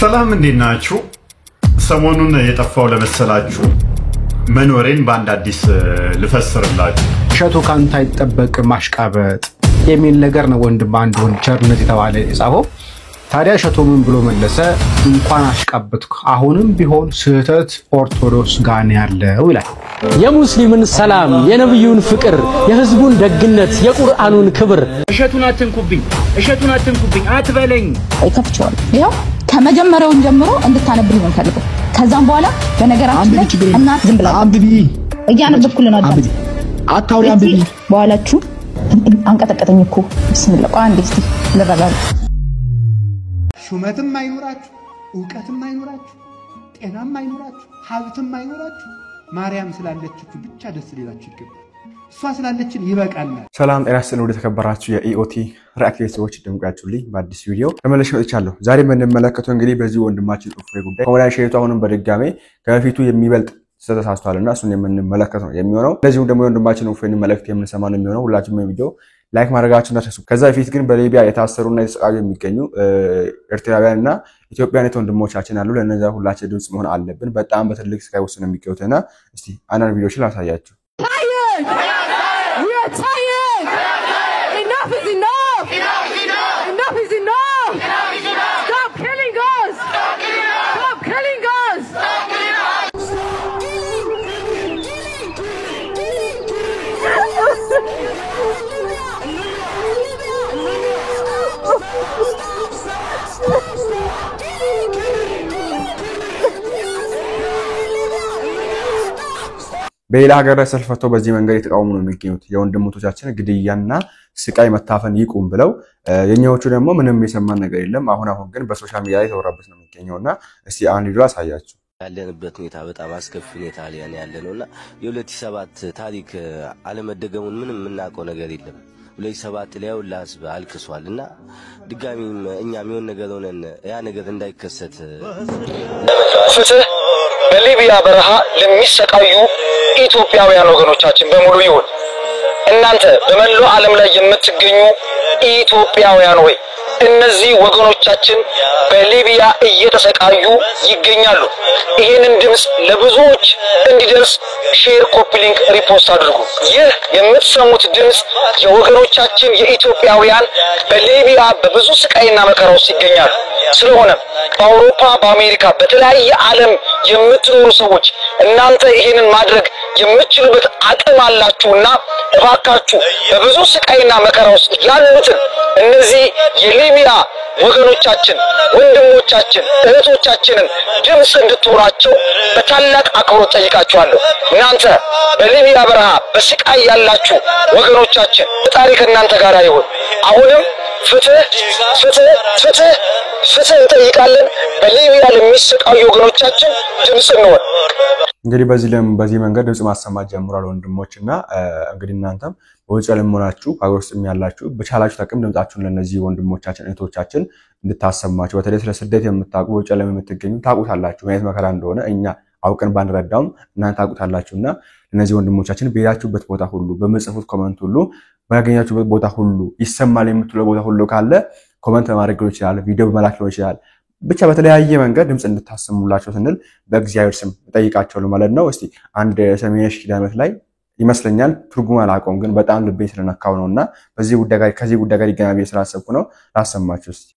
ሰላም እንዴት ናችሁ? ሰሞኑን የጠፋው ለመሰላችሁ መኖሬን ባንድ አዲስ ልፈስርላችሁ። ሸቶ ካንተ አይጠበቅ ማሽቃበጥ የሚል ነገር ነው ወንድም አንድ ቸርነት የተባለ የጻፈው። ታዲያ ሸቶ ምን ብሎ መለሰ? እንኳን አሽቃበጥኩ አሁንም ቢሆን ስህተት ኦርቶዶክስ ጋር ያለው ይላል። የሙስሊምን ሰላም የነብዩን ፍቅር የህዝቡን ደግነት የቁርአኑን ክብር እሸቱን አትንኩብኝ አትበለኝ ይከፍቻል። ይሄው ከመጀመሪያው ጀምሮ እንድታነብልኝ ነው ፈልገው። ከዛም በኋላ በነገራችን ላይ እናት ዝም ብላ አንብቢ እያነበብኩልን አንብቢ አታውሪ አንብቢ በኋላችሁ አንቀጠቀጠኝ እኮ ብስሚላህ አንዴ እስቲ ልረጋጋ። ሹመትም አይኖራችሁ ዕውቀትም አይኖራችሁ ጤናም አይኖራችሁ ሀብትም አይኖራችሁ ማርያም ስላለችችሁ ብቻ ደስ ሊላችሁ ይገባል። እሷ ስላለችን ይበቃናል። ሰላም ጤና ይስጥልኝ ወደ ተከበራችሁ የኢኦቲ ሪአክቲቪስቶች ደምቃችሁልኝ በአዲስ ቪዲዮ ተመልሼ መጥቻለሁ። ዛሬ የምንመለከተው እንግዲህ በዚህ ወንድማችን እፎይ ጉዳይ ኮሜዲያን ሸይቱ አሁንም በድጋሜ ከፊቱ የሚበልጥ ተሳስቷልና እሱን የምንመለከት ነው የሚሆነው። ለዚህም ደግሞ ወንድማችን እፎይን መልእክት የምንሰማ ነው የሚሆነው። ሁላችሁም ቪዲዮ ላይክ ማድረጋችሁን እንዳትረሱ። ከዛ በፊት ግን በሊቢያ የታሰሩና የተሰቃዩ የሚገኙ ኤርትራውያንና ኢትዮጵያውያን ወንድሞቻችን አሉ። ለነዛ ሁላችን ድምጽ መሆን አለብን። በጣም በትልቅ ስቃይ ውስጥ ነው የሚገኙትና እስቲ አንዳንድ ቪዲዮችን ላሳያችሁ። በሌላ ሀገር ላይ ሰልፍ ፈተው በዚህ መንገድ የተቃወሙ ነው የሚገኙት። የወንድሞቻችን ግድያና ስቃይ መታፈን ይቁም ብለው የኛዎቹ ደግሞ ምንም የሰማን ነገር የለም። አሁን ግን በሶሻል ሚዲያ ላይ ተወራበት ነው የሚገኘውና እስቲ አንድ ቪዲዮ አሳያችሁ። ያለንበት ሁኔታ በጣም አስከፊ ሁኔታ ላይ ያለነውና የ2007 ታሪክ አለመደገሙን ምንም የምናውቀው ነገር የለም። 2007 ላይ ሁላስበ አልቅሷልና ድጋሚም እኛም የሆነ ነገር ሆነን ያ ነገር እንዳይከሰት ፍትህ በሊቢያ በረሃ ለሚሰቃዩ ኢትዮጵያውያን ወገኖቻችን በሙሉ ይሁን። እናንተ በመላው ዓለም ላይ የምትገኙ ኢትዮጵያውያን ወይ እነዚህ ወገኖቻችን በሊቢያ እየተሰቃዩ ይገኛሉ። ይሄንን ድምጽ ለብዙዎች እንዲደርስ ሼር፣ ኮፒ ሊንክ፣ ሪፖስት አድርጉ። ይህ የምትሰሙት ድምጽ የወገኖቻችን የኢትዮጵያውያን በሊቢያ በብዙ ስቃይና መከራ ውስጥ ይገኛሉ። ስለሆነ በአውሮፓ በአሜሪካ በተለያየ ዓለም የምትኖሩ ሰዎች እናንተ ይሄንን ማድረግ የምትችሉበት አቅም አላችሁና እባካችሁ በብዙ ስቃይና መከራ ውስጥ ያሉትን እነዚህ የሊቢያ ወገኖቻችን ወንድሞቻችን እህቶቻችንን ድምጽ እንድትሆናቸው በታላቅ አክብሮት ጠይቃችኋለሁ። እናንተ በሊቢያ በረሃ በስቃይ ያላችሁ ወገኖቻችን ፈጣሪ ከእናንተ ጋር ይሁን። አሁንም ፍትህ እንጠይቃለን። በሊቢያ ለሚሰቃዩ ወገኖቻችን ድምጽ እንሆን። እንግዲህ በዚህ መንገድ ድምጽ ማሰማት ጀምሯል ወንድሞችና እንግዲህ እናንተም በውጭ ለምሆናችሁ ሀገር ውስጥም ያላችሁ በቻላችሁ ተቀም ድምጻችሁን ለነዚህ ወንድሞቻችን እህቶቻችን እንድታሰማችሁ። በተለይ ስለ ስደት የምታውቁ በውጭ የምትገኙ ታውቁታላችሁ ማለት መከራ እንደሆነ እኛ አውቀን ባንረዳውም እናንተ ታውቁታላችሁና ለነዚህ ወንድሞቻችን በያችሁበት ቦታ ሁሉ በመጽፉት ኮሜንት ሁሉ ባገኛችሁበት ቦታ ሁሉ ይሰማል የምትለው ቦታ ሁሉ ካለ ኮሜንት ማድረግ ይችላል፣ ቪዲዮ በመላክ ይችላል። ብቻ በተለያየ መንገድ ድምጽ እንድታሰሙላችሁ ስንል በእግዚአብሔር ስም ጠይቃችኋለሁ ማለት ነው። እስቲ አንድ ሰሜነሽ ኪዳነት ላይ ይመስለኛል ትርጉም አላውቀውም ግን በጣም ልቤ ስለነካው ነውና ከዚህ ጉዳይ ጋር ይገናኛል ስላሰብኩ ነው ላሰማችሁ እስቲ።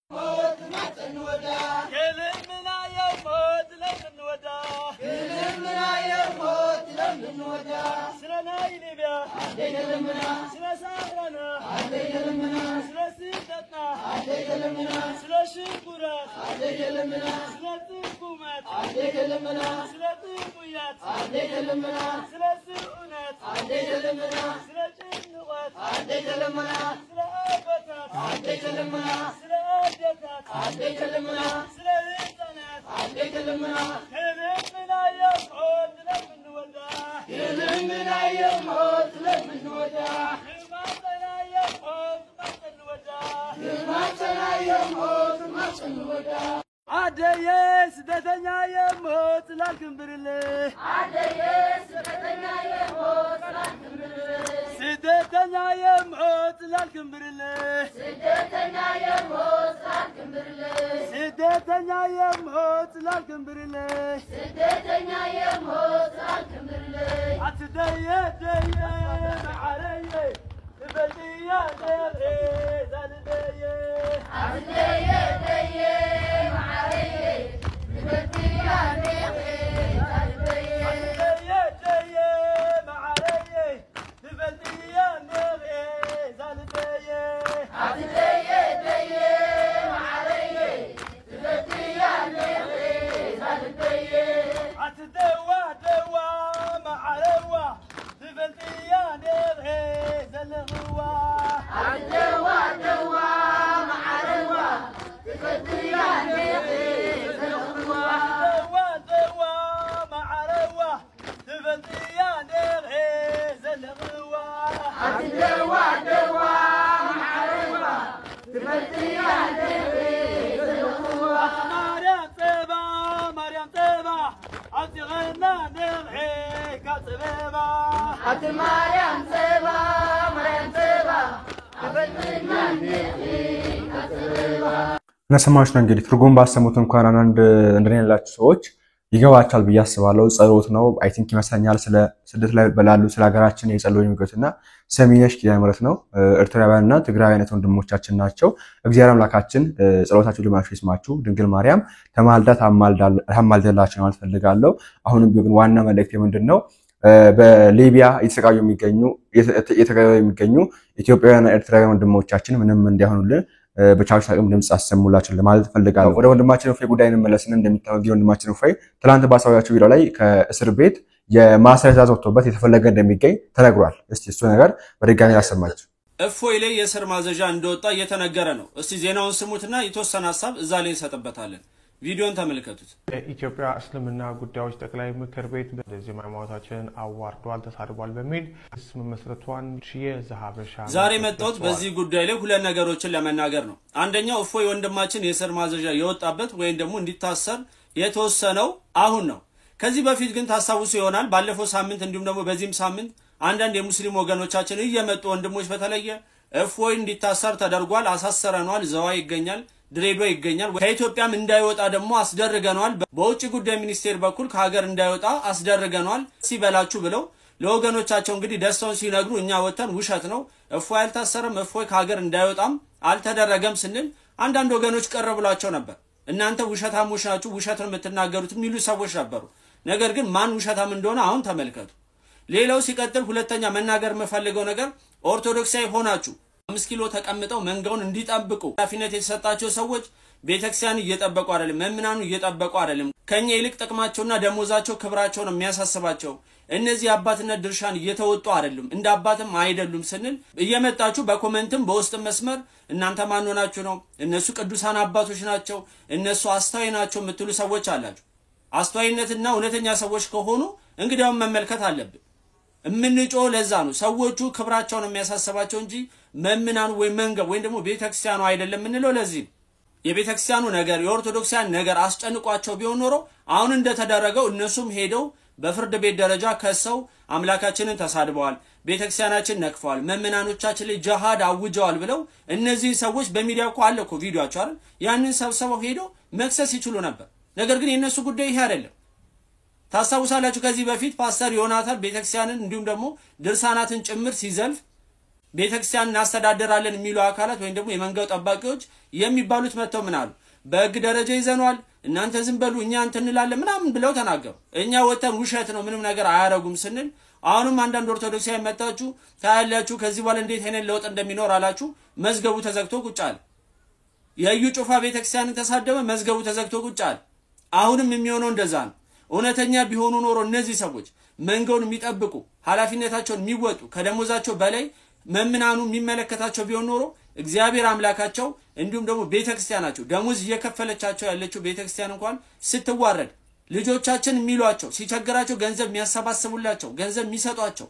አደየስ ደተኛ የሞት ላልክምብርልህ አደየስ ደተኛ የሞት ላልክምብርልህ ስደተኛ የሞት ላልክምብርልህ ስደተኛ የሞት ላልክምብርልህ ስደተኛ የሞት ላልክምብርልህ ስደተኛ የሞት ላልክምብርልህ አትደየ ደየ ማዓረየ በልያ ደየ ዛልደየ አትደየ ደየ ነሰማችሁ እንግዲህ ትርጉም ባሰሙት እንኳን አንድ እንደኔ ያላችሁ ሰዎች ይገባቻል ብዬ አስባለሁ። ጸሎት ነው አይ ቲንክ ይመስለኛል። ስለ ስደት ላይ በላሉ ስለ ሀገራችን የጸሎት የሚገቱና ሰሚነሽ ኪዳነ ምሕረት ነው። ኤርትራውያንና ትግራውያን ወንድሞቻችን ናቸው። እግዚአብሔር አምላካችን ጸሎታችሁ ልማሽ ይስማችሁ። ድንግል ማርያም ተማልዳ ታማልደላችሁ ማለት ፈልጋለሁ። አሁንም ቢሆን ዋና መልእክት ምንድነው? በሊቢያ የተሰቃዩ የሚገኙ ኢትዮጵያውያንና ኤርትራውያን ወንድሞቻችን ምንም እንዲያሆኑልን በቻርጅ አቅም ድምጽ አሰሙላችሁ ለማለት ፈልጋለሁ። ወደ ወንድማችን እፎይ ጉዳይ እንመለስና እንደሚታወቀው ወንድማችን እፎይ ትላንት ባሳያችሁ ቪዲዮ ላይ ከእስር ቤት የማሰር ትዕዛዝ ወጥቶበት የተፈለገ እንደሚገኝ ተነግሯል። እስቲ እሱ ነገር በድጋሚ ላሰማችሁ። እፎይ ላይ የእስር ማዘዣ እንደወጣ እየተነገረ ነው። እስቲ ዜናውን ስሙትና የተወሰነ ሐሳብ እዛ ላይ እንሰጥበታለን። ቪዲዮን ተመልከቱት። ኢትዮጵያ እስልምና ጉዳዮች ጠቅላይ ምክር ቤት በዚህ ሃይማኖታችንን አዋርዷል፣ ተሳድቧል በሚል ስም መስረቷን የዛሃበሻ ዛሬ መጣሁት በዚህ ጉዳይ ላይ ሁለት ነገሮችን ለመናገር ነው። አንደኛው እፎይ ወንድማችን የእስር ማዘዣ የወጣበት ወይም ደግሞ እንዲታሰር የተወሰነው አሁን ነው። ከዚህ በፊት ግን ታስታውሱ ይሆናል ባለፈው ሳምንት እንዲሁም ደግሞ በዚህም ሳምንት አንዳንድ የሙስሊም ወገኖቻችን እየመጡ ወንድሞች በተለየ እፎይ እንዲታሰር ተደርጓል፣ አሳሰረናል፣ ዘዋ ይገኛል፣ ድሬዳዋ ይገኛል፣ ከኢትዮጵያም እንዳይወጣ ደግሞ አስደርገናል፣ በውጭ ጉዳይ ሚኒስቴር በኩል ከሀገር እንዳይወጣ አስደርገናል ሲበላችሁ ብለው ለወገኖቻቸው እንግዲህ ደስታውን ሲነግሩ እኛ ወተን ውሸት ነው እፎይ አልታሰረም እፎይ ከሀገር እንዳይወጣም አልተደረገም ስንል አንዳንድ ወገኖች ቀረብላቸው ነበር። እናንተ ውሸታሞች ናችሁ ውሸትን የምትናገሩት የሚሉ ሰዎች ነበሩ። ነገር ግን ማን ውሸታም እንደሆነ አሁን ተመልከቱ። ሌላው ሲቀጥል ሁለተኛ መናገር የምፈልገው ነገር ኦርቶዶክሳዊ ሆናችሁ 5 ኪሎ ተቀምጠው መንጋውን እንዲጠብቁ ኃላፊነት የተሰጣቸው ሰዎች ቤተክርስቲያን እየጠበቁ አይደለም፣ መምናኑ እየጠበቁ አይደለም። ከኛ ይልቅ ጥቅማቸውና ደሞዛቸው ክብራቸው ነው የሚያሳስባቸው። እነዚህ አባትነት ድርሻን እየተወጡ አይደሉም፣ እንደ አባትም አይደሉም ስንል እየመጣችሁ በኮሜንትም በውስጥ መስመር እናንተ ማን ሆናችሁ ነው እነሱ ቅዱሳን አባቶች ናቸው እነሱ አስተዋይ ናቸው የምትሉ ሰዎች አላችሁ። አስተዋይነትና እውነተኛ ሰዎች ከሆኑ እንግዲያውም መመልከት አለብን። እምንጮ ለዛ ነው ሰዎቹ ክብራቸውን የሚያሳስባቸው እንጂ መምናኑ ወይ መንገብ ወይ ደግሞ ቤተክርስቲያኑ አይደለም ምንለው። ለዚህ የቤተክርስቲያኑ ነገር የኦርቶዶክሳን ነገር አስጨንቋቸው ቢሆን ኖሮ አሁን እንደተደረገው እነሱም ሄደው በፍርድ ቤት ደረጃ ከሰው አምላካችንን ተሳድበዋል፣ ቤተክርስቲያናችን ነክፈዋል፣ መምናኖቻችን ላይ ጂሃድ አውጀዋል ብለው እነዚህ ሰዎች በሚዲያ እኮ አለ እኮ ቪዲዮአቸው አይደል ያንን ሰብስበው ሄደው መክሰስ ይችሉ ነበር። ነገር ግን የነሱ ጉዳይ ይሄ አይደለም። ታስታውሳላችሁ ከዚህ በፊት ፓስተር ዮናታን ቤተክርስቲያንን እንዲሁም ደግሞ ድርሳናትን ጭምር ሲዘልፍ ቤተክርስቲያንን እናስተዳደራለን የሚሉ አካላት ወይም ደግሞ የመንጋው ጠባቂዎች የሚባሉት መተው ምን አሉ? በህግ ደረጃ ይዘናል እናንተ ዝም በሉ እኛ እንላለን ምናምን ብለው ተናገሩ። እኛ ወተን ውሸት ነው ምንም ነገር አያረጉም ስንል አሁንም አንዳንድ ኦርቶዶክሳዊ መጣችሁ ታያላችሁ ከዚህ በኋላ እንዴት አይነት ለውጥ እንደሚኖር አላችሁ። መዝገቡ ተዘግቶ ቁጭ አለ። የዩ ጩፋ ቤተክርስቲያንን ተሳደበ፣ መዝገቡ ተዘግቶ ቁጭ አለ። አሁንም የሚሆነው እንደዛ ነው። እውነተኛ ቢሆኑ ኖሮ እነዚህ ሰዎች መንጋውን የሚጠብቁ ኃላፊነታቸውን የሚወጡ ከደሞዛቸው በላይ መምናኑ የሚመለከታቸው ቢሆን ኖሮ እግዚአብሔር አምላካቸው እንዲሁም ደግሞ ቤተክርስቲያናቸው ደሞዝ እየከፈለቻቸው ያለችው ቤተክርስቲያን እንኳን ስትዋረድ ልጆቻችን የሚሏቸው ሲቸግራቸው ገንዘብ የሚያሰባስቡላቸው ገንዘብ የሚሰጧቸው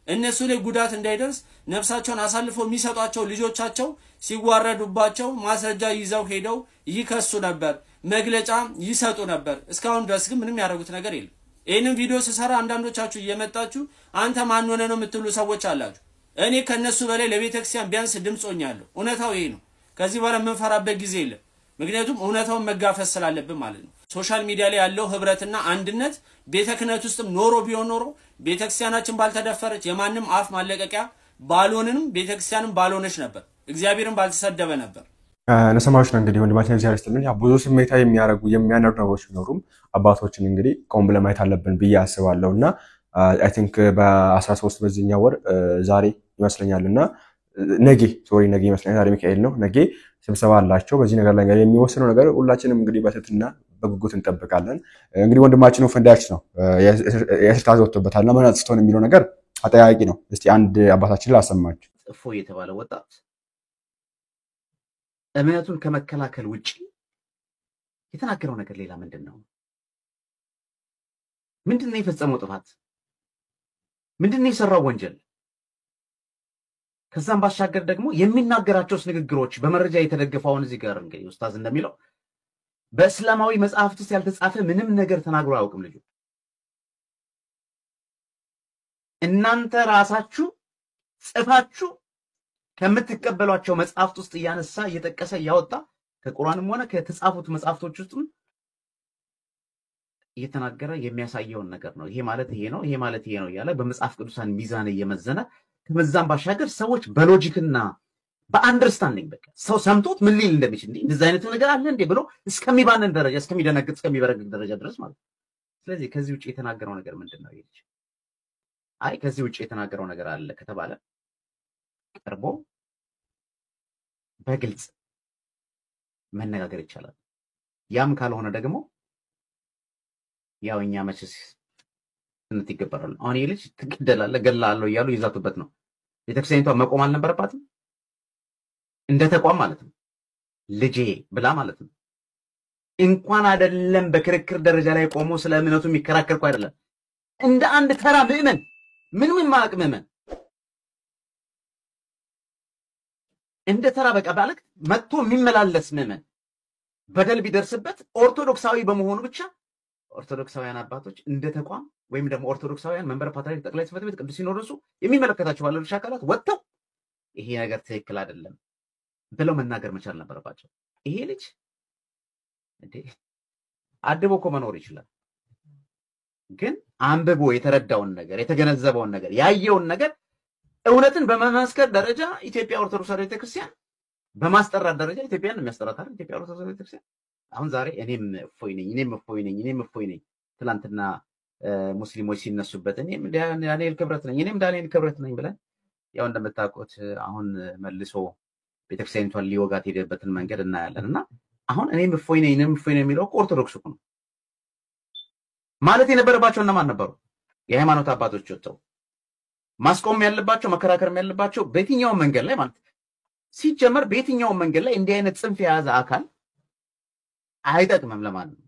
እነሱ ላይ ጉዳት እንዳይደርስ ነፍሳቸውን አሳልፈው የሚሰጧቸው ልጆቻቸው ሲዋረዱባቸው ማስረጃ ይዘው ሄደው ይከሱ ነበር። መግለጫ ይሰጡ ነበር። እስካሁን ድረስ ግን ምንም ያደረጉት ነገር የለም። ይሄንን ቪዲዮ ስሰራ አንዳንዶቻችሁ እየመጣችሁ አንተ ማን ሆነ ነው የምትሉ ሰዎች አላችሁ። እኔ ከነሱ በላይ ለቤተክርስቲያን ቢያንስ ድምጽ ሆኛለሁ። እውነታው ይሄ ነው። ከዚህ በኋላ የምንፈራበት ጊዜ የለም። ምክንያቱም እውነታውን መጋፈጥ ስላለብን ማለት ነው። ሶሻል ሚዲያ ላይ ያለው ህብረትና አንድነት ቤተ ክህነት ውስጥም ኖሮ ቢሆን ኖሮ ቤተክርስቲያናችን ባልተደፈረች የማንም አፍ ማለቀቂያ ባልሆንንም ቤተክርስቲያንም ባልሆነች ነበር፣ እግዚአብሔርን ባልተሰደበ ነበር። ለሰማዎች ነው እንግዲህ ወንድማችን እግዚአብሔር ይስጥልን። ያ ብዙ ስሜታዊ የሚያረጉ የሚያነዱ ነገሮች ቢኖሩም አባቶችን እንግዲህ ቆም ብለን ማየት አለብን ብዬ አስባለሁና አይ ቲንክ በ13 በዚህኛው ወር ዛሬ ይመስለኛልና ነገ ይመስለኛል ዛሬ ሚካኤል ነው። ነገ ስብሰባ አላቸው። በዚህ ነገር ላይ የሚወስነው ነገር ሁላችንም እንግዲህ በትህትና በጉጉት እንጠብቃለን። እንግዲህ ወንድማችን ፈንዳች ነው የስርታ ወጥቶበታልና ምን አጥፍቶን የሚለው ነገር አጠያቂ ነው። እስቲ አንድ አባታችን ላሰማችሁ። እፎ የተባለ ወጣት እምነቱን ከመከላከል ውጪ የተናገረው ነገር ሌላ ምንድነው? ምንድነው የፈጸመው ጥፋት? ምንድነው የሰራው ወንጀል? ከዛም ባሻገር ደግሞ የሚናገራቸው ንግግሮች በመረጃ የተደገፈውን እዚህ ጋር እንግዲህ ኡስታዝ እንደሚለው በእስላማዊ መጽሐፍት ውስጥ ያልተጻፈ ምንም ነገር ተናግሮ አያውቅም ልጁ። እናንተ ራሳችሁ ጽፋችሁ ከምትቀበሏቸው መጽሐፍት ውስጥ ያነሳ እየጠቀሰ ያወጣ ከቁርአንም ሆነ ከተጻፉት መጽሐፍቶች ውስጥ እየተናገረ የሚያሳየውን ነገር ነው። ይሄ ማለት ይሄ ነው፣ ይሄ ማለት ይሄ ነው እያለ በመጽሐፍ ቅዱሳን ሚዛን እየመዘነ ከመዛም ባሻገር ሰዎች በሎጂክና በአንደርስታንዲንግ በቃ ሰው ሰምቶት ምን ሊል እንደሚችል እንደዚህ አይነት ነገር አለ እንዴ ብሎ እስከሚባነን ደረጃ እስከሚደነግጥ እስከሚበረግግ ደረጃ ድረስ ማለት ነው። ስለዚህ ከዚህ ውጪ የተናገረው ነገር ምንድነው? ይልሽ አይ ከዚህ ውጪ የተናገረው ነገር አለ ከተባለ ቀርቦ በግልጽ መነጋገር ይቻላል። ያም ካልሆነ ደግሞ ያው እኛ መቼስ እንት ይገበራል። አሁን ይልሽ ትገደላለ ገላለው እያሉ ይዛቱበት ነው። ቤተክርስቲያኒቷ መቆም አልነበረባትም እንደ ተቋም ማለት ነው። ልጄ ብላ ማለት ነው። እንኳን አይደለም በክርክር ደረጃ ላይ ቆሞ ስለ እምነቱ የሚከራከርኩ አይደለም እንደ አንድ ተራ ምእመን ምንም የማያውቅ ምእመን እንደ ተራ በቃ ባለክ መጥቶ የሚመላለስ ምእመን በደል ቢደርስበት ኦርቶዶክሳዊ በመሆኑ ብቻ ኦርቶዶክሳውያን አባቶች እንደ ተቋም ወይም ደግሞ ኦርቶዶክሳውያን መንበረ ፓትርያርክ ጠቅላይ ጽሕፈት ቤት ቅዱስ ሲኖዶሱ የሚመለከታቸው ባለድርሻ አካላት ወጥተው ይሄ ነገር ትክክል አይደለም ብለው መናገር መቻል ነበረባቸው። ይሄ ልጅ እንዴ አድቦ እኮ መኖር ይችላል፣ ግን አንብቦ የተረዳውን ነገር የተገነዘበውን ነገር ያየውን ነገር እውነትን በመመስከር ደረጃ ኢትዮጵያ ኦርቶዶክስ ቤተክርስቲያን በማስጠራት ደረጃ ኢትዮጵያን የሚያስጠራት አይደል? ኢትዮጵያ ኦርቶዶክስ ቤተክርስቲያን አሁን ዛሬ እኔም እፎይ ነኝ ትላንትና ሙስሊሞች ሲነሱበት እኔም ዳንኤል ክብረት ነኝ ብለን ያው እንደምታውቁት አሁን መልሶ ቤተክርስቲያኒቷን ሊወጋት ሄደበትን መንገድ እናያለንና አሁን እኔም እፎይ ነኝ የሚለው ኦርቶዶክስ ነው ማለት የነበረባቸው እነማን ነበሩ? የሃይማኖት አባቶች ወጥተው ማስቆም ያለባቸው መከራከርም ያለባቸው በየትኛው መንገድ ላይ ማለት ሲጀመር በየትኛው መንገድ ላይ እንዲህ አይነት ጽንፍ የያዘ አካል አይጠቅምም። ለማንም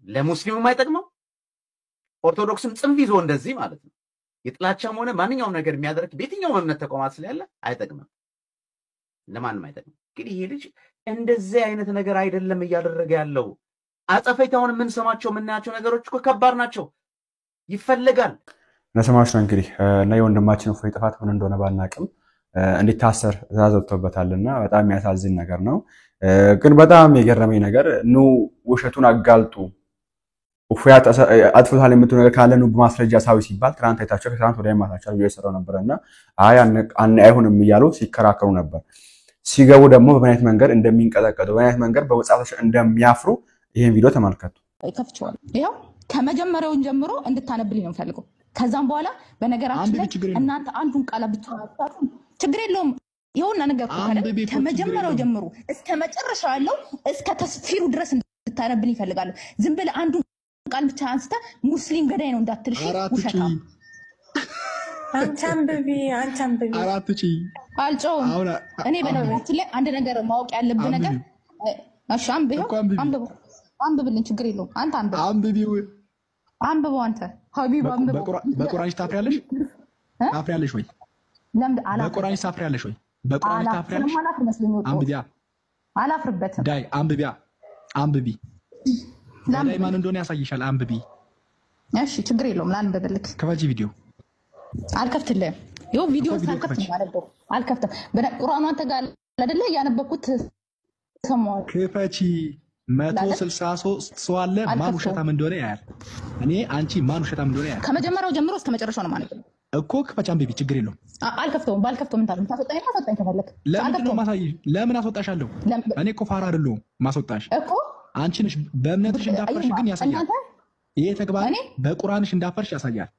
ለሙስሊሙም አይጠቅመው፣ ኦርቶዶክስም ጽንፍ ይዞ እንደዚህ ማለት ነው የጥላቻም ሆነ ማንኛውም ነገር የሚያደርግ በየትኛው እምነት ተቋማት ላይ ያለ አይጠቅምም፣ ለማንም አይጠቅምም። እንግዲህ ይሄ ልጅ እንደዚህ አይነት ነገር አይደለም እያደረገ ያለው። አጸፈይታውን የምንሰማቸው የምናያቸው ነገሮች እኮ ከባድ ናቸው፣ ይፈልጋል። ለሰማችሁ እንግዲህ እና የወንድማችን እፎይ ጥፋት ምን እንደሆነ ባናቅም እንዲታሰር ትዕዛዝ ወጥቶበታልና በጣም የሚያሳዝን ነገር ነው። ግን በጣም የገረመኝ ነገር ውሸቱን አጋልጡ እፎይ አጥፍቷል የምትሉ ነገር ካለ በማስረጃ ሳዊ ሲባል ትናንት አይታችሁ ከትናንት ወዲያ ማታቻው እየሰራው ነበርና አይሆንም እያሉ ሲከራከሩ ነበር። ሲገቡ ደግሞ በማየት መንገድ እንደሚንቀጠቀጡ በማየት መንገድ በመጻፋቸው እንደሚያፍሩ ይሄን ቪዲዮ ተመልከቱ። ይከፍቻለሁ። ይሄው ከመጀመሪያው ጀምሮ እንድታነብልኝ ነው ፈልገው። ከዛም በኋላ በነገራችን ላይ እናንተ አንዱን ቃል ብቻ አጣጡ ችግር የለውም። ይሁንና ነገር ከመጀመሪያው ጀምሮ እስከ መጨረሻው ያለው እስከ ተስፊሩ ድረስ እንድታነብልኝ ይፈልጋለሁ። ዝም ብለህ አንዱን ቃል ብቻ አንስተ ሙስሊም ገዳይ ነው እንዳትልሽ ውሸታ አንቺ አንብቢ አራትጪ አልጮም። እኔ በነገራችን ላይ አንድ ነገር ማወቅ ያለብህ ነገር እሺ አንብብልን ችግር የለውም። አንተ አንብበው አንተ ሀቢብ አንብበው። በቁርአንሽ ታፍሪያለሽ ወይ? በቁርአንሽ ታፍሪያለሽ ወይ? በቁርአንሽ ታፍሪያለሽ? አንብቢያ አላፍርበትም። ዳይ አንብቢ ላይ ማን እንደሆነ ያሳይሻል አንብቢ እሺ ችግር የለውም ላንብብልክ ከፈጂ ቪዲዮ አልከፍትልህም ይኸው ቪዲዮ ሳልከፍት ማለት ነው አልከፍትም ቁርአኑ አንተ ጋር አይደለ ያነበብኩት ሰማው ከፈቺ 163 ሰው አለ ማን ውሸታም እንደሆነ ያያል እኔ አንቺ ማን ውሸታም እንደሆነ ያያል ከመጀመሪያው ጀምሮ እስከ መጨረሻው ነው ማለት ነው እኮ ከፈቺ አንብቢ ችግር የለውም አልከፍተውም ባልከፍተው ምን ታስወጣኝ ከፈለክ ለምን ማሳይ ለምን አስወጣሻለሁ እኔ እኮ ፋራ አይደለሁም ማስወጣሽ እኮ አንቺ ነሽ በእምነትሽ እንዳፈርሽ ግን ያሳያል ይሄ ተግባር በቁርአንሽ እንዳፈርሽ ያሳያል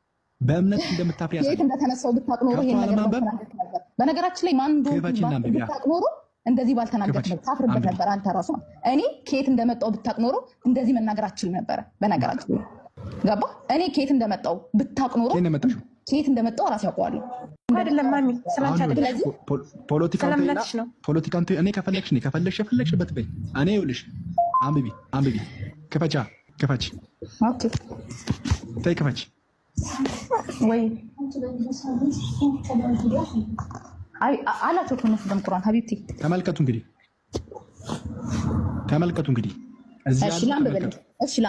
በእምነትሽ እንደምታፍሪ ያሳያል እንደተነሳው ብታቅኖሩ ይሄን ነገር በነገራችን ላይ ማን ብታቅኖሩ እንደዚህ ባልተናገርክ ነበር ታፍርበት ነበር አንተ ራሱ እኔ ከየት እንደመጣው ብታቅኖሩ እንደዚህ መናገር አችል ነበር በነገራችን ላይ ገባ እኔ ከየት እንደመጣው ብታቅኖሩ ከየት እንደመጣው ራስ ያውቀዋል አይደለም ማሚ ስላንቺ አይደለም ፖለቲካ እኔ ከፈለግሽበት በይ እኔ ይኸውልሽ አንብቢ ከፈች ኦኬ ተይ ከፈች ወይ አይ አላችሁ ከነሱ ደም ቁርአን ሀቢብቲ ተመልከቱ እንግዲህ እዚህ እሺ ላምበል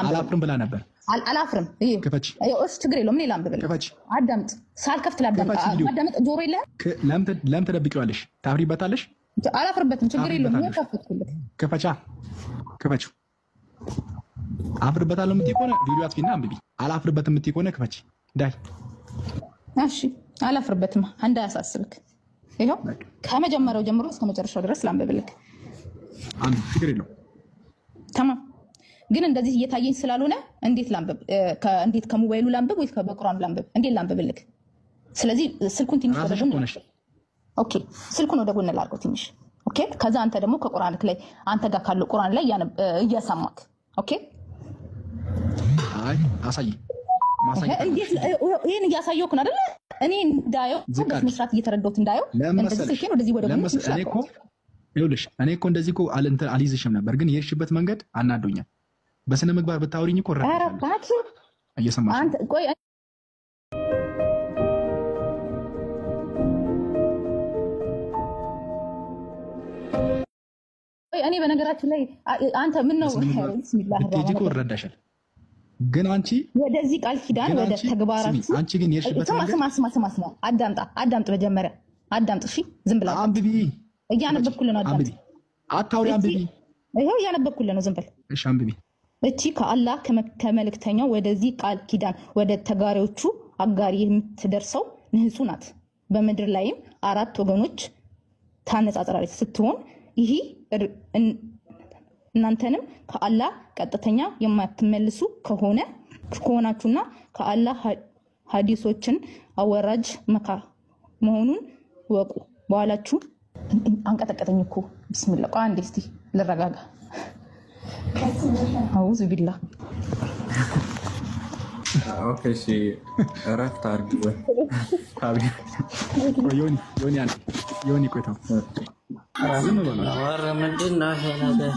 አላፍርም ብላ ነበር አላፍርም ይሄ ከፈች እሺ ችግር የለውም እኔ ላምበል ከፈች አዳምጥ ሳልከፍት ላዳምጥ ጆሮ የለ ለምን ተደብቂዋለሽ ታፍሪበታለሽ አላፍርበትም ችግር የለውም ይሄ ከፈትኩልክ ከፈች አፍርበታለሁ የምትይ ከሆነ ቪዲዮ አጥፊና አንብቢ አላፍርበትም የምትይ ከሆነ ከፈች ዳይ እሺ አላፍርበትም እንዳያሳስብክ ይሄው ከመጀመሪያው ጀምሮ እስከ መጨረሻው ድረስ ላምብብልክ አንድ ችግር የለውም ተማም ግን እንደዚህ እየታየኝ ስላልሆነ እንዴት ላምብብ እንዴት ከሞባይሉ ላምብብ ወይ ከበቁርአን ላምብብ እንዴት ላምብብልክ ስለዚህ ስልኩን ትንሽ ወደ ጎን ኦኬ ስልኩን ወደ ጎን ላድርገው ትንሽ ኦኬ ከዛ አንተ ደግሞ ከቁርአንክ ላይ አንተ ጋር ካለው ቁርአን ላይ እያሰማክ ኦኬ አይ አሳይ ማሳይ ይሄን እያሳየውክ ነው አይደል እኔ እንዳየው በስነስርዓት እየተረዳሁት እንዳየው እንደዚህ ስልኬን ወደዚህ ወደ ጎን እኔ እኮ ይኸውልሽ እኔ እኮ እንደዚህ እኮ አልይዝሽም ነበር ግን የሄድሽበት መንገድ አናዶኛል በስነ ምግባር ብታወሪኝ እኮ ረዳሽ እየሰማሽ አንተ ቆይ እኔ በነገራችን ላይ አንተ ምን ነው ቢስሚላህ እኮ ረዳሻል ግን አንቺ ወደዚህ ቃል ኪዳን ወደ ተግባራችሁ አንቺ ግን የሄድሽበት መንገድ አዳምጥ በመጀመሪያ አዳምጥ እሺ ዝም ብላ አንብቢ እያነበብኩልህ ነው አዳምጥ አታውሪ አንብቢ ይሄው እያነበብኩልህ ነው ዝም በል እሺ አንብቢ እቺ ከአላህ ከመልእክተኛው ወደዚህ ቃል ኪዳን ወደ ተጋሪዎቹ አጋሪ የምትደርሰው ንጹህ ናት በምድር ላይም አራት ወገኖች ታነጻጽራለች ስትሆን ይሄ እናንተንም ከአላህ ቀጥተኛ የማትመልሱ ከሆናችሁና ከአላህ ሐዲሶችን አወራጅ መሆኑን ወቁ በኋላችሁ አንቀጠቀጠኝ እኮ ቢስሚላህ ቆይ አንዴ እስቲ ልረጋጋ አውዝ ቢላ ኦኬ እሺ እረፍት አድርጊ ዮኒ ቆይታው ዝም ብሎ ወረ ምንድነው ይሄ ነገር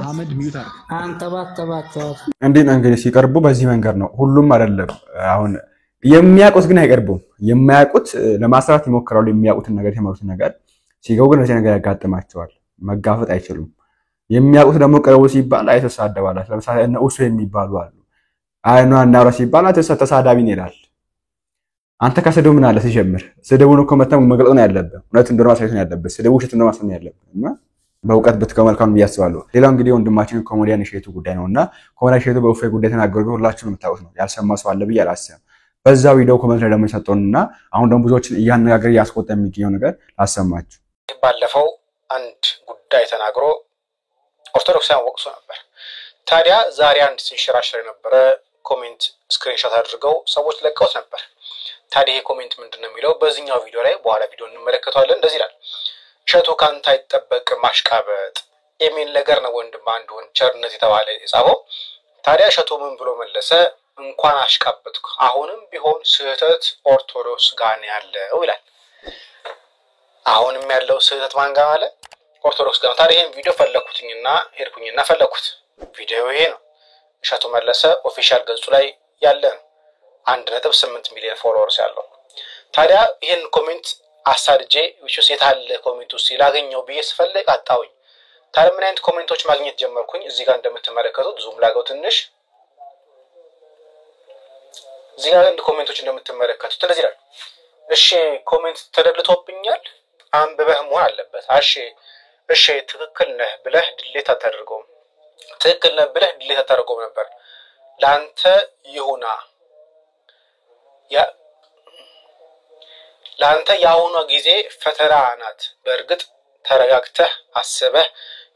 አህመድ ሚውት አንጠባጠባቸው እንዴት እንግዲህ ሲቀርቡ በዚህ መንገድ ነው ሁሉም አይደለም አሁን የሚያውቁት ግን አይቀርቡም የማያውቁት ለማስራት ይሞክራሉ የሚያውቁትን ነገር የተማሩትን ነገር ሲገቡ ግን ነገር ያጋጥማቸዋል መጋፈጥ አይችሉም የሚያውቁት ደግሞ ቀረቡ ሲባል አይተሳደባላች ለምሳሌ እነ ኡሱ የሚባሉ አሉ አይኗ እናውራ ሲባል ተሳዳቢ ነው ይላል አንተ ከስደው ምን አለ ሲጀምር ስደቡን እኮ መተም መግለጥ ነው ያለበት እውነት እንደሆነ ማሳየት ነው ያለበት ስደቡ ውሸት እንደሆነ ማሳየት ነው ያለበት እና በእውቀት ብትከመልካም ያስባሉ ሌላው እንግዲህ ወንድማችን ኮሜዲያን እሸቱ ጉዳይ ነውና ኮሜዲያን እሸቱ በኡፌ ጉዳይ ተናገረው ሁላችሁም የምታውቁት ነው ያልሰማ ሰው አለ ብዬ አላስብም በዛው ቪዲዮ ኮሜንት ላይ ደግሞ የሰጠውንና አሁን ደግሞ ብዙዎችን እያነጋገረ ያስቆጣ የሚገኘው ነገር ላሰማችሁ ባለፈው አንድ ጉዳይ ተናግሮ ኦርቶዶክሳውያን ወቅሶ ነበር ታዲያ ዛሬ አንድ ሲንሸራሸር የነበረ ኮሜንት ስክሪንሾት አድርገው ሰዎች ለቀውት ነበር ታዲያ ይሄ ኮሜንት ምንድነው የሚለው በዚህኛው ቪዲዮ ላይ በኋላ ቪዲዮ እንመለከታለን እንደዚህ ይላል እሸቱ ካንተ አይጠበቅ ማሽቃበጥ የሚል ነገር ነው ወንድም አንዱ ቸርነት የተባለ የጻፈው ታዲያ እሸቱ ምን ብሎ መለሰ እንኳን አሽቃበጥኩ አሁንም ቢሆን ስህተት ኦርቶዶክስ ጋር ያለው ይላል አሁንም ያለው ስህተት ማን ጋር አለ ኦርቶዶክስ ጋር ታዲያ ይሄን ቪዲዮ ፈለኩትኝና ሄድኩኝና ፈለኩት ቪዲዮ ይሄ ነው እሸቱ መለሰ ኦፊሻል ገጹ ላይ ያለ 1.8 ሚሊዮን ፎሎወርስ ያለው ታዲያ ይሄን ኮሜንት አሳድጄ which is የታለ ኮሜንቱ ሲላገኘው ብዬ ስፈልግ አጣውኝ ታዲያ ምን አይነት ኮሜንቶች ማግኘት ጀመርኩኝ? እዚህ ጋር እንደምትመለከቱት ዙም ላገው ትንሽ እዚህ ጋር እንደ ኮሜንቶች እንደምትመለከቱት እንደዚህ ይላል። እሺ ኮሜንት ተደልቶብኛል አንብበህ መሆን አለበት። እሺ ትክክል ነህ ብለህ ድሌት አታደርገውም። ትክክል ነህ ብለህ ድሌት አታደርገውም ነበር። ላንተ ይሁና ላንተ ያሁኗ ጊዜ ፈተና ናት። በእርግጥ ተረጋግተህ አስበህ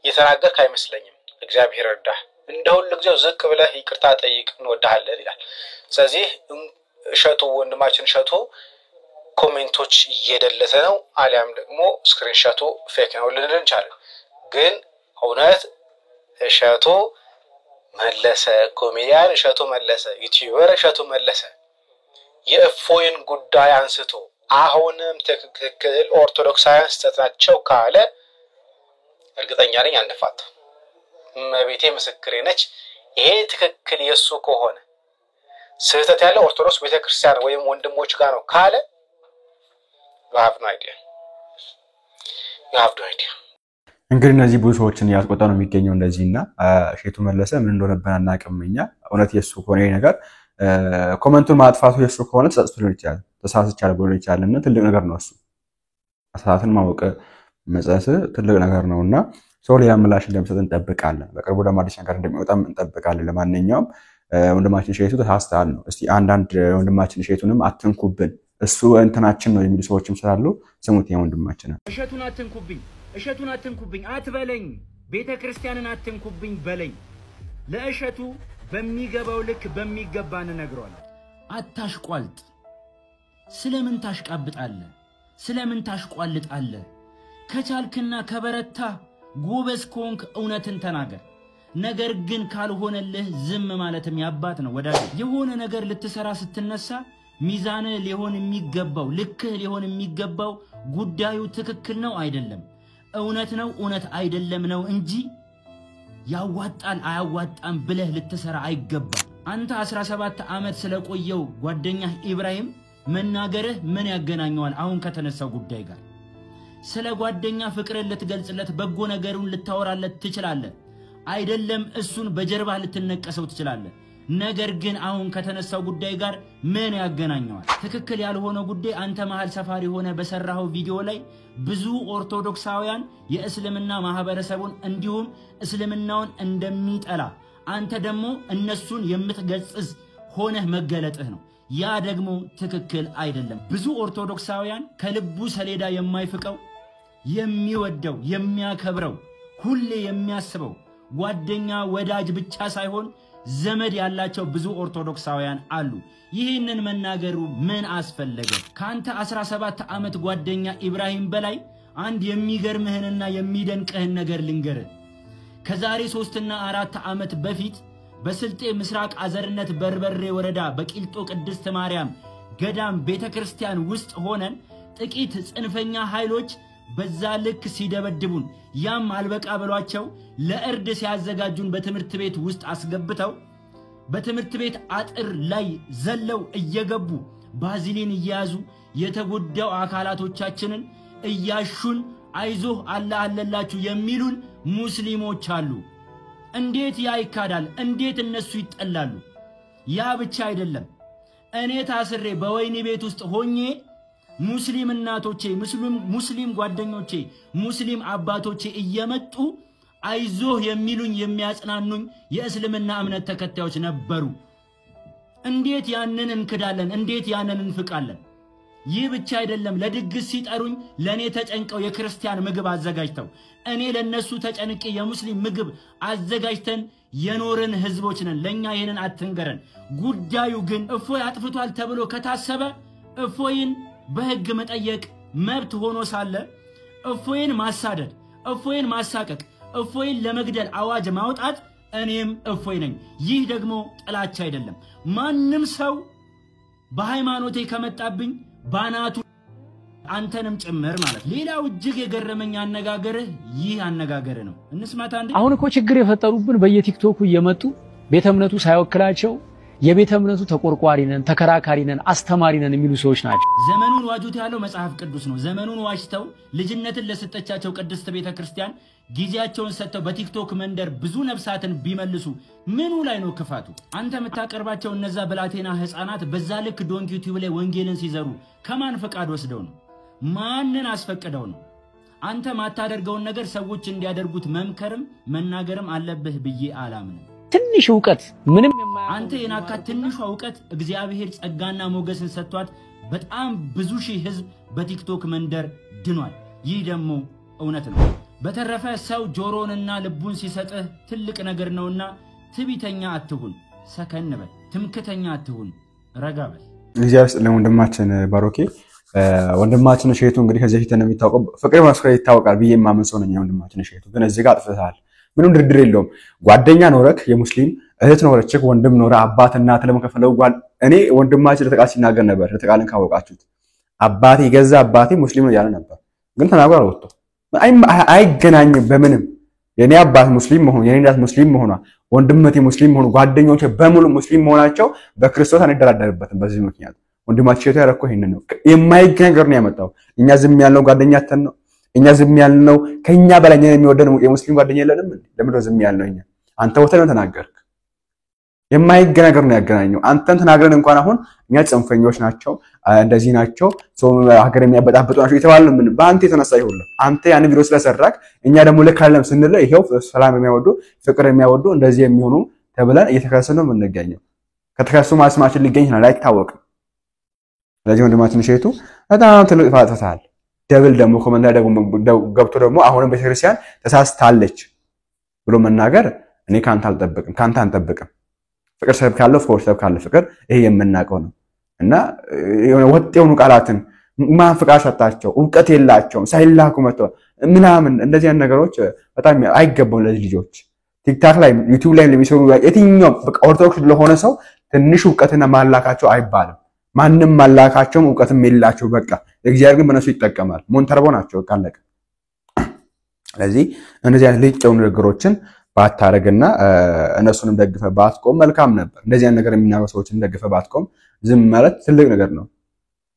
የተናገርክ አይመስለኝም። እግዚአብሔር እርዳህ። እንደ ሁሉ ጊዜው ዝቅ ብለህ ይቅርታ ጠይቅ፣ እንወድሃለን ይላል። ስለዚህ እሸቱ ወንድማችን እሸቱ ኮሜንቶች እየደለተ ነው፣ አሊያም ደግሞ ስክሪንሾቱ ፌክ ነው ልንል እንችላለን። ግን እውነት እሸቱ መለሰ፣ ኮሜዲያን እሸቱ መለሰ፣ ዩቲዩበር እሸቱ መለሰ የእፎይን ጉዳይ አንስቶ አሁንም ትክክል ኦርቶዶክሳውያን ስህተት ናቸው ካለ እርግጠኛ ነኝ አንፋታ። እመቤቴ ምስክሬ ነች። ይሄ ትክክል የሱ ከሆነ ስህተት ያለው ኦርቶዶክስ ቤተክርስቲያን ወይም ወንድሞች ጋር ነው ካለ you have no idea. እንግዲህ እነዚህ ብዙ ሰዎችን ያስቆጣ ነው የሚገኘው እንደዚህና እሸቱ መለሰ ምን እንደሆነብን አናውቅም። እኛ እውነት የሱ ከሆነ ይሄ ነገር ኮሜንቱን ማጥፋቱ የሱ ከሆነ ተጸጽቶ ሊሆን ይችላል፣ ተሳስቻለሁ ብሎ ይችላል እና ትልቅ ነገር ነው። እሱ አሳታትን ማወቅ መጸጸት ትልቅ ነገር ነውና ሰው ሌላ ምላሽ እንደሚሰጥ እንጠብቃለን። በቅርቡ ደግሞ አዲስ ነገር እንደሚወጣም እንጠብቃለን። ለማንኛውም ወንድማችን እሸቱ ተሳስተሃል ነው። እስቲ አንዳንድ ወንድማችን እሸቱንም አትንኩብን እሱ እንትናችን ነው የሚሉ ሰዎችም ስላሉ ስሙት። ወንድማችን እሸቱን አትንኩብኝ አትበለኝ፣ ቤተክርስቲያንን አትንኩብኝ በለኝ። ለእሸቱ በሚገባው ልክ በሚገባ እንነግረዋለን። አታሽቋልጥ። ስለምን ታሽቃብጣለህ? ስለምን ታሽቋልጣለህ? ከቻልክና ከበረታ ጎበዝ ኮንክ እውነትን ተናገር። ነገር ግን ካልሆነልህ ዝም ማለትም ያባት ነው ወዳጅ። የሆነ ነገር ልትሰራ ስትነሳ ሚዛን ሊሆን የሚገባው ልክህ ሊሆን የሚገባው ጉዳዩ ትክክል ነው አይደለም፣ እውነት ነው እውነት አይደለም ነው እንጂ ያዋጣል አያዋጣም ብለህ ልትሰራ አይገባም። አንተ 17 ዓመት ስለቆየው ጓደኛህ ኢብራሂም መናገርህ ምን ያገናኘዋል አሁን ከተነሳው ጉዳይ ጋር? ስለ ጓደኛ ፍቅርን ልትገልጽለት በጎ ነገሩን ልታወራለት ትችላለህ አይደለም፣ እሱን በጀርባ ልትነቀሰው ትችላለህ። ነገር ግን አሁን ከተነሳው ጉዳይ ጋር ምን ያገናኘዋል? ትክክል ያልሆነ ጉዳይ አንተ መሃል ሰፋሪ ሆነ በሰራው ቪዲዮ ላይ ብዙ ኦርቶዶክሳውያን የእስልምና ማህበረሰቡን እንዲሁም እስልምናውን እንደሚጠላ አንተ ደግሞ እነሱን የምትገጽዝ ሆነህ መገለጥህ ነው። ያ ደግሞ ትክክል አይደለም። ብዙ ኦርቶዶክሳውያን ከልቡ ሰሌዳ የማይፍቀው የሚወደው የሚያከብረው ሁሌ የሚያስበው ጓደኛ ወዳጅ ብቻ ሳይሆን ዘመድ ያላቸው ብዙ ኦርቶዶክሳውያን አሉ። ይህንን መናገሩ ምን አስፈለገ? ካንተ 17 ዓመት ጓደኛ ኢብራሂም በላይ አንድ የሚገርምህንና የሚደንቅህን ነገር ልንገርህ። ከዛሬ 3 እና 4 ዓመት በፊት በስልጤ ምስራቅ አዘርነት በርበሬ ወረዳ በቂልጦ ቅድስት ማርያም ገዳም ቤተክርስቲያን ውስጥ ሆነን ጥቂት ጽንፈኛ ኃይሎች በዛ ልክ ሲደበድቡን ያም አልበቃ ብሏቸው ለእርድ ሲያዘጋጁን በትምህርት ቤት ውስጥ አስገብተው በትምህርት ቤት አጥር ላይ ዘለው እየገቡ ባዚሊን እያያዙ የተጎዳው አካላቶቻችንን እያሹን አይዞህ አላህ አለላችሁ የሚሉን ሙስሊሞች አሉ። እንዴት ያ ይካዳል? እንዴት እነሱ ይጠላሉ? ያ ብቻ አይደለም። እኔ ታስሬ በወይኒ ቤት ውስጥ ሆኜ ሙስሊም እናቶቼ፣ ሙስሊም ጓደኞቼ፣ ሙስሊም አባቶቼ እየመጡ አይዞህ የሚሉኝ የሚያጽናኑኝ የእስልምና እምነት ተከታዮች ነበሩ። እንዴት ያንን እንክዳለን? እንዴት ያንን እንፍቃለን? ይህ ብቻ አይደለም። ለድግስ ሲጠሩኝ ለኔ ተጨንቀው የክርስቲያን ምግብ አዘጋጅተው እኔ ለነሱ ተጨንቄ የሙስሊም ምግብ አዘጋጅተን የኖርን ህዝቦች ነን። ለኛ ይሄንን አትንገረን። ጉዳዩ ግን እፎይ አጥፍቷል ተብሎ ከታሰበ እፎይን በህግ መጠየቅ መብት ሆኖ ሳለ እፎይን ማሳደድ፣ እፎይን ማሳቀቅ፣ እፎይን ለመግደል አዋጅ ማውጣት እኔም እፎይ ነኝ። ይህ ደግሞ ጥላቻ አይደለም። ማንም ሰው በሃይማኖቴ ከመጣብኝ ባናቱ አንተንም ጭምር ማለት። ሌላው እጅግ የገረመኝ አነጋገር ይህ አነጋገር ነው። እንስማታ እንዴ። አሁን እኮ ችግር የፈጠሩብን በየቲክቶኩ እየመጡ ቤተ እምነቱ ሳይወክላቸው የቤተ እምነቱ ተቆርቋሪ ነን፣ ተከራካሪ ነን፣ አስተማሪ ነን የሚሉ ሰዎች ናቸው። ዘመኑን ዋጁት ያለው መጽሐፍ ቅዱስ ነው። ዘመኑን ዋጅተው ልጅነትን ለሰጠቻቸው ቅድስት ቤተክርስቲያን ጊዜያቸውን ሰጥተው በቲክቶክ መንደር ብዙ ነፍሳትን ቢመልሱ ምኑ ላይ ነው ክፋቱ? አንተ የምታቀርባቸው እነዛ ብላቴና ህፃናት በዛ ልክ ዶንኪ ዩቲዩብ ላይ ወንጌልን ሲዘሩ ከማን ፈቃድ ወስደው ነው? ማንን አስፈቅደው ነው? አንተ ማታደርገውን ነገር ሰዎች እንዲያደርጉት መምከርም መናገርም አለብህ ብዬ አላምንም። ትንሽ ዕውቀት ምንም አንተ የናካት ትንሿ ዕውቀት እግዚአብሔር ጸጋና ሞገስን ሰጥቷት በጣም ብዙ ሺህ ህዝብ በቲክቶክ መንደር ድኗል። ይህ ደግሞ እውነት ነው። በተረፈ ሰው ጆሮንና ልቡን ሲሰጥህ ትልቅ ነገር ነውና ትቢተኛ አትሁን፣ ሰከን በል፣ ትምክተኛ አትሁን፣ ረጋ በል። እግዚአብሔር ለወንድማችን ባሮኬ ወንድማችን እሸቱ እንግዲህ ከዚህ ፊት እንደሚታወቀው ፍቅር መስከረ ይታወቃል ብዬ ማመን ሰው ነኝ። ወንድማችን እሸቱ ግን እዚህ ጋር አጥፍተሃል። ምንም ድርድር የለውም። ጓደኛ ኖረክ፣ የሙስሊም እህት ኖረችክ፣ ወንድም ኖረ፣ አባት እናት ለመከፈለው ጓል እኔ ወንድማችን ለተቃል ሲናገር ነበር። ለተቃልን ካወቃችሁት አባቴ ገዛ አባቴ ሙስሊም ነው ያለ ነበር። ግን ተናግሮ አልወጣው። አይገናኝም በምንም። የኔ አባት ሙስሊም መሆኑ የኔ እናት ሙስሊም መሆኗ ወንድመቴ ሙስሊም መሆኑ ጓደኞቼ በሙሉ ሙስሊም መሆናቸው በክርስቶስ አንደራደርበትም። በዚህ ምክንያት ወንድማችን እሸቱ ያረከው ይሄንን ነው። የማይገናኝ ነገር ነው ያመጣው። እኛ ዝም ያልነው ጓደኛተን ነው። እኛ ዝም ያልነው ከኛ በላይ የሚወደን የሙስሊም ጓደኛ የለንም። ለምን ዝም ያልነው? እኛ አንተ ወተን ተናገርክ። የማይገናኝ ነገር ነው ያገናኘው። አንተን ተናግረን እንኳን አሁን እኛ ጽንፈኞች ናቸው እንደዚህ ናቸው ሰው ሀገር የሚያበጣብጡ ናቸው የተባለው ምን በአንተ የተነሳ ይሁን። አንተ ያን ቪዲዮ ስለሰራክ እኛ ደግሞ ልክ አይደለም ስንል ይሄው ሰላም የሚያወዱ ፍቅር የሚያወዱ እንደዚህ የሚሆኑ ተብለን እየተከሰሰ ነው የምንገኘው። ከተከሰሱ ማስማችን ሊገኝ ይችላል አይታወቅም። ስለዚህ ወንድማችን እሸቱ በጣም ትልቅ ጥፋት ተሳል። ደብል ደግሞ ኮመንት ላይ ደግሞ ገብቶ ደግሞ አሁንም ቤተክርስቲያን ተሳስታለች ብሎ መናገር እኔ ካንተ አልጠብቅም፣ ካንተ አንጠብቅም። ፍቅር ሰብ ካለው ፎርስ ሰብ ካለ ፍቅር ይሄ የምናቀው ነው እና የሆነ ወጥ የሆኑ ቃላትን ማን ፍቃድ ሰጣቸው? ዕውቀት የላቸውም ሳይላኩ መጥተው ምናምን እንደዚህ አይነት ነገሮች በጣም አይገባም ለዚህ ልጆች። ቲክታክ ላይ ዩቲዩብ ላይ ለሚሰሩ የትኛው በቃ ኦርቶዶክስ ለሆነ ሰው ትንሽ ዕውቀትና ማላካቸው አይባልም። ማንንም ማላካቸውም ዕውቀትም የላቸው በቃ እግዚአብሔር ግን በነሱ ይጠቀማል። ሞንተርቦ ናቸው ካለቀ። ስለዚህ እንደዚህ አይነት ልቅ የሆኑ ነገሮችን ባታረግና እነሱንም ደግፈ ባትቆም መልካም ነበር። እንደዚህ አይነት ነገር የሚናገሩ ሰዎችን ደግፈ ባትቆም። ዝም ማለት ትልቅ ነገር ነው።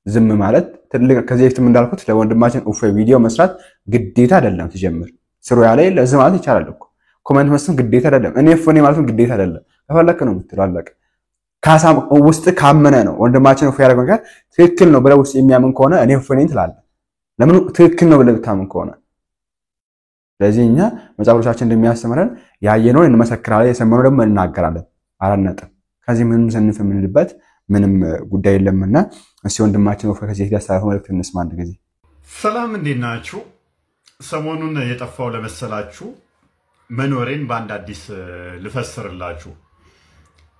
ዝም ማለት ትልቅ ከዚህ በፊትም እንዳልኩት ለወንድማችን እፎይ ቪዲዮ መስራት ግዴታ አይደለም። ሲጀምር ስሩ ያለ ለዝም ማለት ይቻላል እኮ። ኮሜንት መስጠት ግዴታ አይደለም። እኔ እፎይ ማለትም ግዴታ አይደለም። ከፈለክ ነው የምትለው አለቀ። ካሳም ውስጥ ካመነ ነው ወንድማችን እፎይ ያደረገው ነገር ትክክል ነው ብለው ውስጥ የሚያምን ከሆነ እኔ እፎይ ነኝ ትላለህ። ለምን ትክክል ነው ብለህ ታምን ከሆነ። ስለዚህ እኛ መጽሐፎቻችን እንደሚያስተምረን ያየነውን እንመሰክራለን፣ የሰማነው ደግሞ እናገራለን። አራነጥ ከዚህ ምንም ስንፍ የምንልበት ምንም ጉዳይ የለምና እስቲ ወንድማችን እፎይ ከዚህ ያስተላልፈው መልእክት እንስማ አንድ ጊዜ። ሰላም እንዴት ናችሁ? ሰሞኑን የጠፋው ለመሰላችሁ መኖሬን በአንድ አዲስ ልፈስርላችሁ።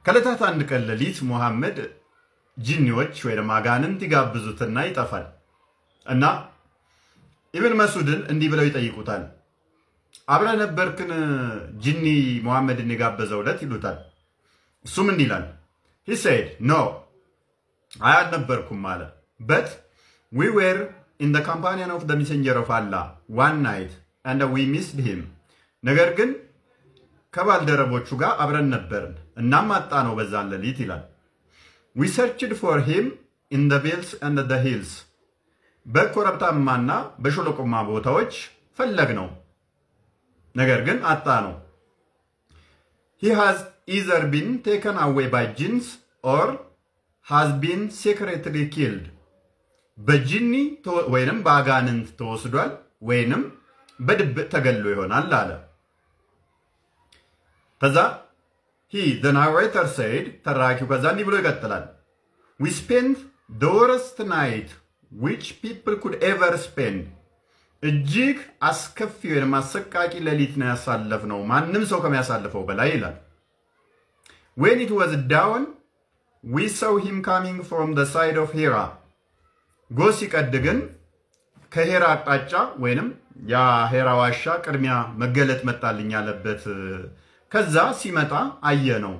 ከለታት አንድ ቀን ሌሊት መሐመድ ጂኒዎች ወይም አጋንንት ይጋብዙትና ይጠፋል እና ኢብን መስዑድን እንዲህ ብለው ይጠይቁታል። አብረ ነበርክን ጂኒ መሐመድን የጋበዘው ዕለት ይሉታል። እሱም እንዲህ ይላል he said no አልነበርኩም አለ but we were in the companion of the messenger of Allah one night and we missed him ነገር ግን ከባልደረቦቹ ጋር አብረን ነበርን እናም አጣ ነው በዛን ሌሊት ይላል። we searched for him in the vales and the hills በኮረብታማና በሸለቆማ ቦታዎች ፈለግ ነው ነገር ግን አጣ ነው። he has either been taken away by jinns or has been secretly killed በጂኒ ወይንም በአጋንንት ተወስዷል ወይንም በድብቅ ተገሎ ይሆናል አለ። ከዛ he the narrator said ተራኪው ከዛ እንዲህ ብሎ ይቀጥላል we spent the worst night which people could ever spend እጅግ አስከፊ ወይም አሰቃቂ ሌሊት ነው ያሳለፍነው ማንም ሰው ከሚያሳልፈው በላይ ይላል። when it was dawn we saw him coming from the side of Hira ጎህ ሲቀድ ግን ከሄራ አቅጣጫ ወይንም ያ ሄራ ዋሻ ቅድሚያ መገለጥ መጣልኝ ያለበት ከዛ ሲመጣ አየነው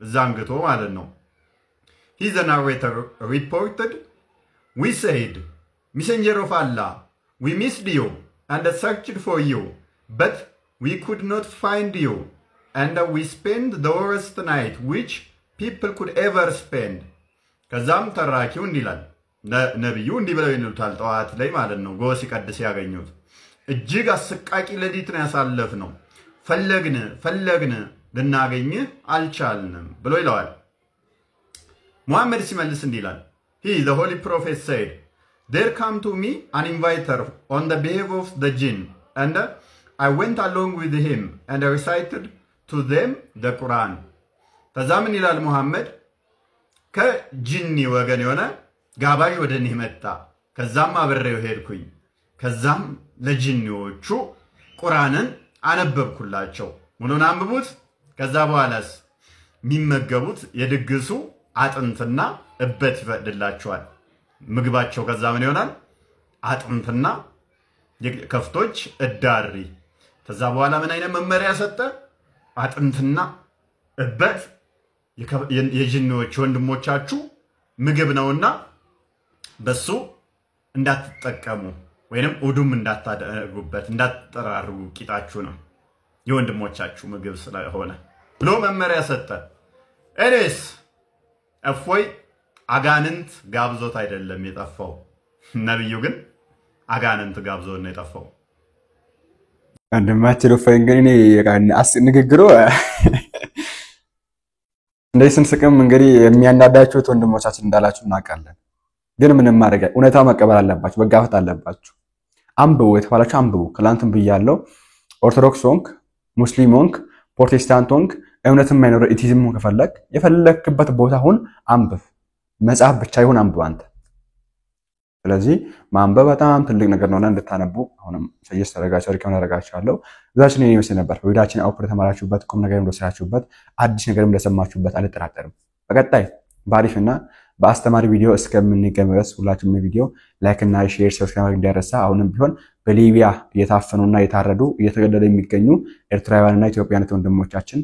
ዛንግቶ ማለት ነው። he the narrator reported we said messenger of Allah we missed you and searched for you but we could not find you and we spent the worst night which people could ever spend ከዛም ተራኪው እንዲላል ነብዩ እንዲህ ብለው ይሉታል ጠዋት ላይ ማለት ነው ጎህ ሲቀድስ ያገኙት እጅግ አሰቃቂ ሌሊት ነው ያሳለፍነው። ፈለግን ልናገኝህ አልቻልንም ብሎ ይለዋል። ሙሐመድ ሲመልስ እንዲህ ይላል He, the holy prophet, said, There come to me an inviter on the behalf of the jinn, and I went along with him and recited to them the Quran. ተዛምን ይላል ሙሐመድ ከጂኒ ወገን የሆነ ጋባዥ ወደ እኔ መጣ። ከዛም አብሬው ሄድኩኝ። ከዛም ለጂኒዎቹ ቁርአንን አነበብኩላቸው። ሙሉን አንብቡት። ከዛ በኋላስ የሚመገቡት የድግሱ አጥንትና እበት ይፈቅድላቸዋል። ምግባቸው ከዛ ምን ይሆናል? አጥንትና ከፍቶች እዳሪ። ከዛ በኋላ ምን አይነት መመሪያ ሰጠ? አጥንትና እበት የጂኒዎች ወንድሞቻችሁ ምግብ ነውና በሱ እንዳትጠቀሙ ወይንም ኡዱም እንዳታደርጉበት እንዳትጠራርጉ ቂጣችሁ ነው የወንድሞቻችሁ ምግብ ስለሆነ ብሎ መመሪያ ሰጠ። እኔስ እፎይ አጋንንት ጋብዞት አይደለም የጠፋው። ነብዩ ግን አጋንንት ጋብዞት ነው የጠፋው። እንደማትሉ ፈንገኔ ንግግሩ እንደዚህ ስንስቅም እንግዲህ የሚያናዳችሁ ወንድሞቻችን እንዳላችሁ እናውቃለን። ግን ምንም ማድረግ እውነታው መቀበል አለባችሁ፣ መጋፈጥ አለባችሁ። አንብቡ የተባላችሁ አንብቡ። ክላንትም ብያለሁ። ኦርቶዶክስ ሆንክ፣ ሙስሊም ሆንክ፣ ፕሮቴስታንት ሆንክ፣ እምነትም ማይኖር ኢቲዝም ከፈለክ የፈለክበት ቦታ ሁን አንብብ። መጽሐፍ ብቻ ይሁን አንብብ አንተ። ስለዚህ ማንበብ በጣም ትልቅ ነገር ነውና እንድታነቡ አሁንም ሰጀስት አደርጋችኋለሁ፣ ሪከመንድ አደርጋችኋለሁ። ዛሬ ነው ይመስል ነበር ቪዲዮአችን አውፕ ተማራችሁበት፣ ቁም ነገር እንደወሰዳችሁበት፣ አዲስ ነገር እንደሰማችሁበት አልጠራጠርም። በቀጣይ ባሪፍና በአስተማሪ ቪዲዮ እስከምንገናኝ ድረስ ሁላችሁም ቪዲዮ ላይክ እና ሼር ሰብስክራይብ እንዲያደርሳ። አሁንም ቢሆን በሊቢያ እየታፈኑና እየታረዱ እየተገደሉ የሚገኙ ኤርትራውያንና ኢትዮጵያውያን ወንድሞቻችን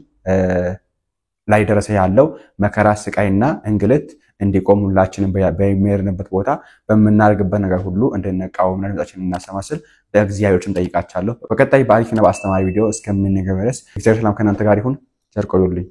ላይ ደረሰ ያለው መከራ ስቃይና እንግልት እንዲቆም ሁላችንም በሚሄድንበት ቦታ በመናርግበት ነገር ሁሉ እንድንቃወምና ድምጻችንን እናሰማስል በእግዚአብሔርም ጠይቃችኋለሁ። በቀጣይ በአሪፍና በአስተማሪ ቪዲዮ እስከምንገናኝ ድረስ እግዚአብሔር ሰላም ከእናንተ ጋር ይሁን። ቸር ቆዩልኝ።